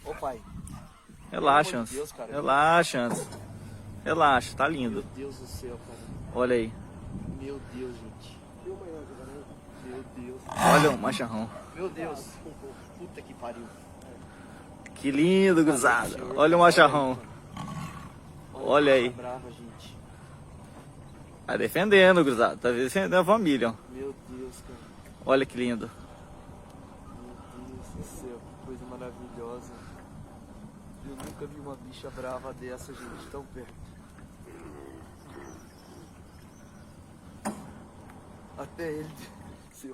Ô pai, Relaxa, pelo amor de Anso. Deus, cara. Relaxa, Anso. Relaxa, tá meu lindo. Deus do céu, cara. Olha aí. Meu Deus, gente. Meu Deus. Olha o macharrão. Meu Deus. Puta que pariu. Que lindo, gurizada. Olha o macharrão. Olha aí. Brava, gente. Tá defendendo, gurizada. Tá defendendo a família, ó. Meu Deus, cara. Olha que lindo. Meu Deus do céu, que coisa maravilhosa. Eu nunca vi uma bicha brava dessa, gente, tão perto. Até ele se